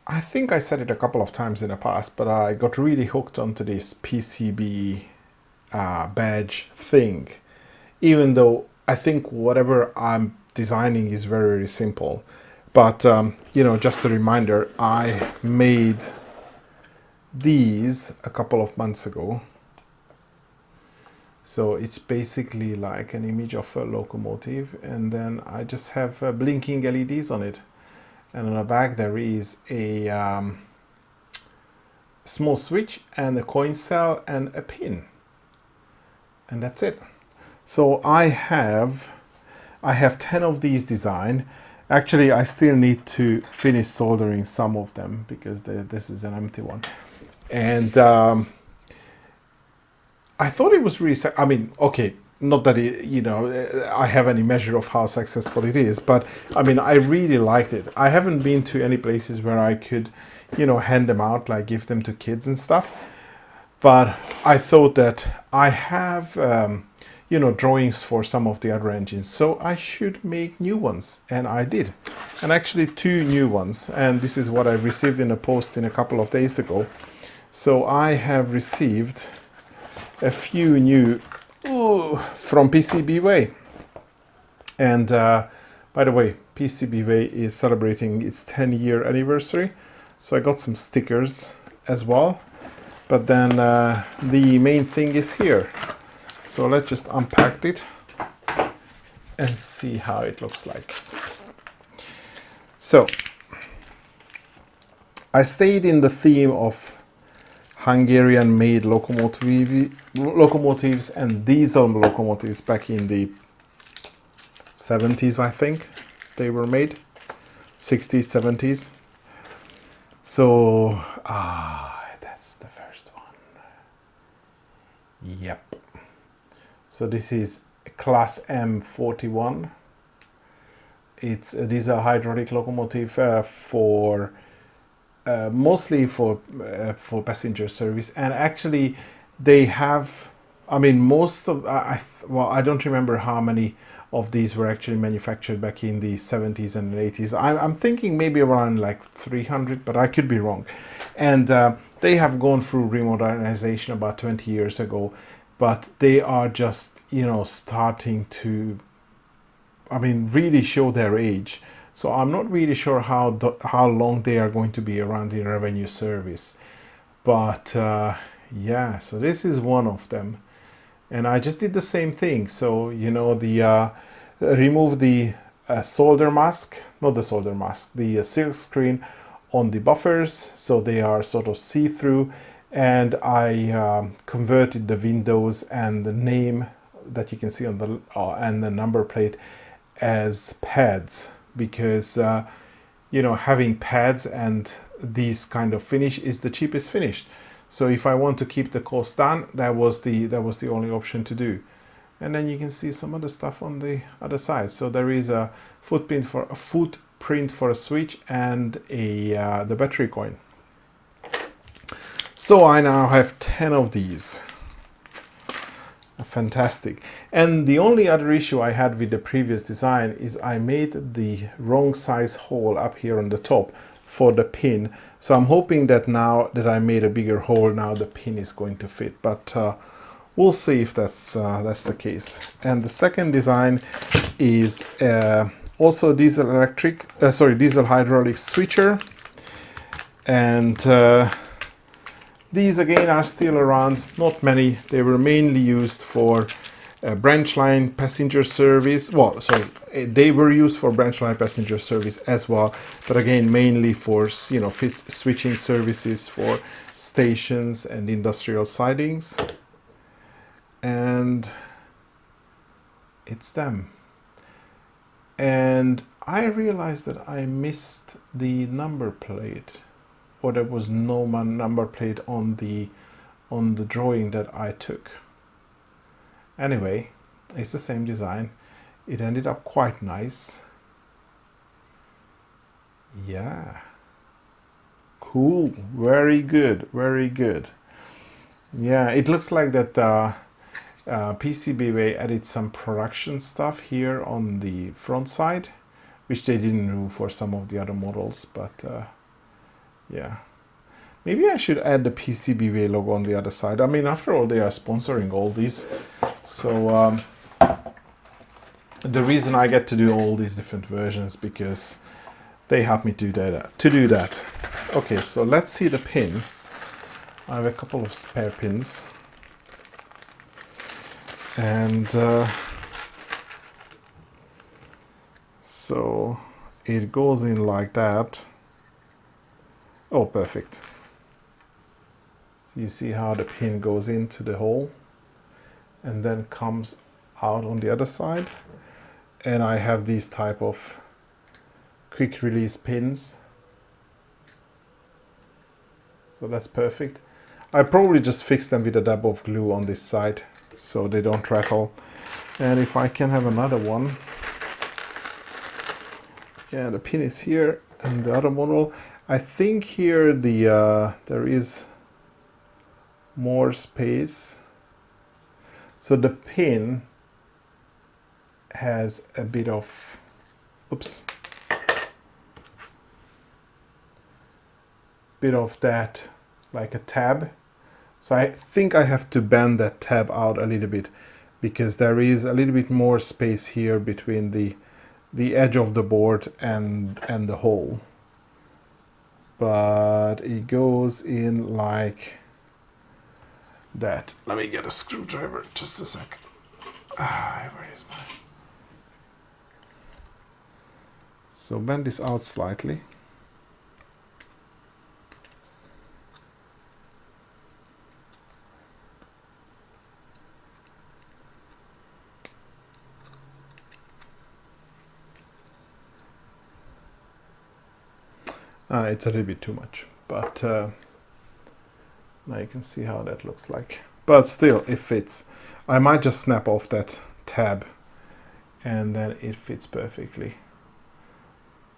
I think I said it a couple of times in the past, but I got really hooked onto this PCB badge thing, even though I think whatever I'm designing is very, very simple. But, just a reminder, I made these a couple of months ago. So it's basically like an image of a locomotive, and then I just have blinking LEDs on it. And on the back there is a small switch and a coin cell and a pin. And that's it. So I have 10 of these designed. Actually, I still need to finish soldering some of them because this is an empty one. And I thought it was really, I mean, okay, not that I have any measure of how successful it is, but I mean, I really liked it. I haven't been to any places where I could, hand them out, like give them to kids and stuff. But I thought that I have, drawings for some of the other engines, so I should make new ones, and I did. And actually 2 new ones, and this is what I received in a post in a couple of days ago. So I have received a few new from PCBWay. And by the way, PCBWay is celebrating its 10-year anniversary, so I got some stickers as well. But then the main thing is here. So let's just unpack it and see how it looks like. So I stayed in the theme of Hungarian-made locomotives and diesel locomotives back in the 70s, I think they were made, 60s, 70s. So, that's the first one. Yep. So this is Class M41. It's a diesel hydraulic locomotive for mostly for passenger service, and actually they have, I mean, most of I don't remember how many of these were actually manufactured back in the 70s and 80s. I'm thinking maybe around like 300, but I could be wrong. And they have gone through remodernization about 20 years ago, but they are just starting to, I mean, really show their age. So I'm not really sure how long they are going to be around in revenue service. But yeah, so this is one of them. And I just did the same thing. So, remove the solder mask, not the solder mask, the silk screen on the buffers. So they are sort of see-through. And I converted the windows and the name that you can see on the, and the number plate as pads. Because having pads and these kind of finish is the cheapest finish. So if I want to keep the cost down, that was the only option to do. And then you can see some other stuff on the other side. So there is a footprint for a switch and the battery coin. So I now have 10 of these. Fantastic. And the only other issue I had with the previous design is I made the wrong size hole up here on the top for the pin. So I'm hoping that now that I made a bigger hole, now the pin is going to fit. But we'll see if that's the case. And the second design is also diesel hydraulic switcher. And these again are still around, not many. They were mainly used for branch line passenger service. Well, sorry, they were used for branch line passenger service as well, but again mainly for switching services for stations and industrial sidings. And it's them. And I realized that I missed the number plate. Or there was no number plate on the drawing that I took. Anyway, it's the same design. It ended up quite nice. Yeah. Cool. Very good. Very good. Yeah, it looks like that PCBWay added some production stuff here on the front side, which they didn't do for some of the other models, but Yeah. Maybe I should add the PCBWay logo on the other side. I mean, after all, they are sponsoring all these. So the reason I get to do all these different versions because they help me to do that. Okay, so let's see the pin. I have a couple of spare pins. And so it goes in like that. Oh, perfect. So you see how the pin goes into the hole and then comes out on the other side. And I have these type of quick release pins. So that's perfect. I probably just fix them with a dab of glue on this side so they don't rattle. And if I can have another one. Yeah, the pin is here and the other model. I think here there is more space. So the pin has a bit of, bit of that, like a tab. So I think I have to bend that tab out a little bit because there is a little bit more space here between the edge of the board and the hole. But it goes in like that. Let me get a screwdriver, just a sec. Where is mine? So bend this out slightly. It's a little bit too much, but now you can see how that looks like. But still, it fits. I might just snap off that tab and then it fits perfectly.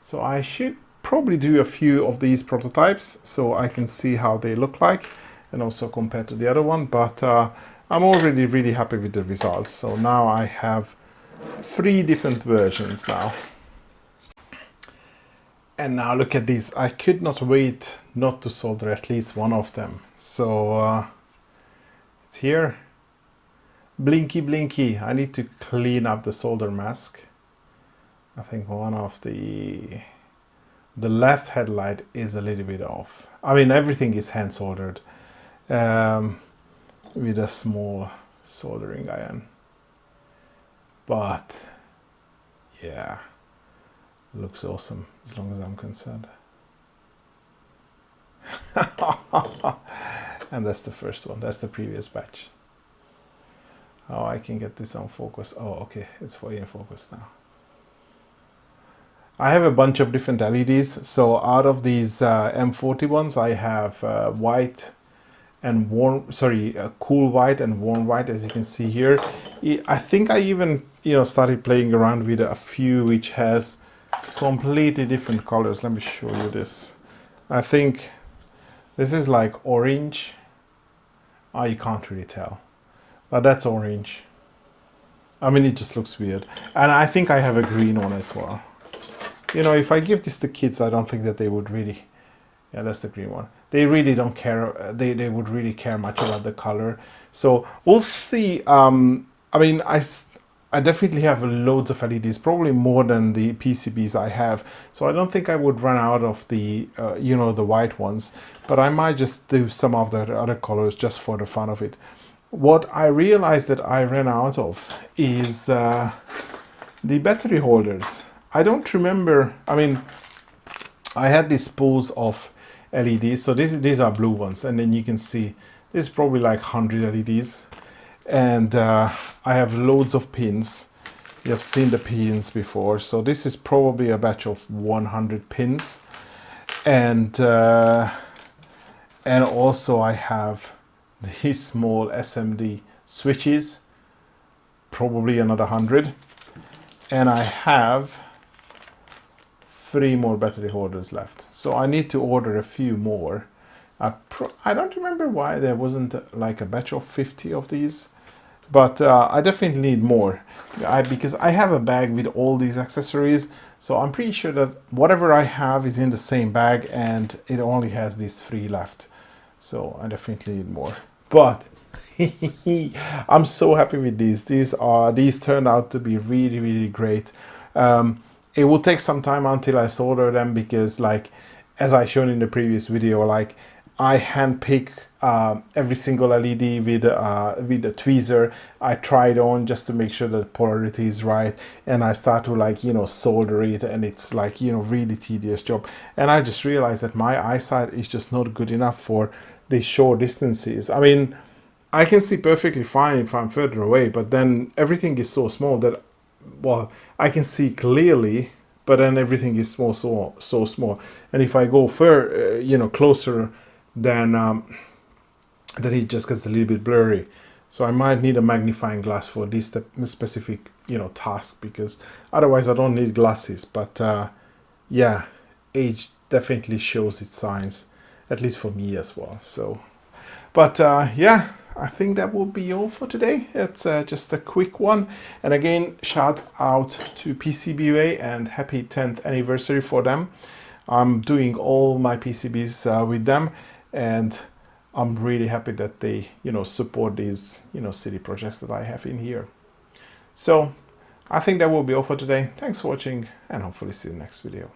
So I should probably do a few of these prototypes so I can see how they look like and also compare to the other one. But I'm already really happy with the results. So now I have 3 different versions now. And now look at this. I could not wait not to solder at least one of them. So it's here. Blinky blinky. I need to clean up the solder mask. I think one of the left headlight is a little bit off. I mean, everything is hand soldered with a small soldering iron. But yeah, looks awesome as long as I'm concerned. And that's the first one. That's the previous batch. Oh, I can get this on focus. Oh, okay, it's fully in focus now. I have a bunch of different LEDs. So out of these M40 ones, I have white and warm, cool white and warm white, as you can see here. I think I even, started playing around with a few which has completely different colors. Let me show you this. I think this is like orange. Oh, you can't really tell, but that's orange. I mean, it just looks weird. And I think I have a green one as well. If I give this to kids, I don't think that they would really, yeah, that's the green one. They really don't care. They would really care much about the color. So we'll see. I mean, I definitely have loads of LEDs, probably more than the PCBs I have. So I don't think I would run out of the, the white ones, but I might just do some of the other colors just for the fun of it. What I realized that I ran out of is the battery holders. I don't remember, I mean, I had these spools of LEDs, so these are blue ones, and then you can see this is probably like 100 LEDs. And I have loads of pins. You have seen the pins before. So this is probably a batch of 100 pins. And also I have these small SMD switches, probably another 100. And I have 3 more battery holders left. So I need to order a few more. I don't remember why there wasn't like a batch of 50 of these. But I definitely need more because I have a bag with all these accessories, So I'm pretty sure that whatever I have is in the same bag and it only has these 3 left. So I definitely need more. But I'm so happy with these. These turned out to be really, really great. It will take some time until I solder them because, like, as I shown in the previous video, like I handpick every single LED with a tweezer. I try it on just to make sure that the polarity is right, and I start to, like, solder it, and it's like, really tedious job. And I just realized that my eyesight is just not good enough for these short distances. I mean, I can see perfectly fine if I'm further away, but then everything is so small that, well, I can see clearly, but then everything is so small. And if I go closer, then then it just gets a little bit blurry. So I might need a magnifying glass for this specific task, because otherwise I don't need glasses. But yeah, age definitely shows its signs, at least for me as well. So, but yeah, I think that will be all for today. It's just a quick one. And again, shout out to PCBWay and happy 10th anniversary for them. I'm doing all my PCBs with them, and I'm really happy that they, support these, city projects that I have in here. So I think that will be all for today. Thanks for watching, and hopefully see you in the next video.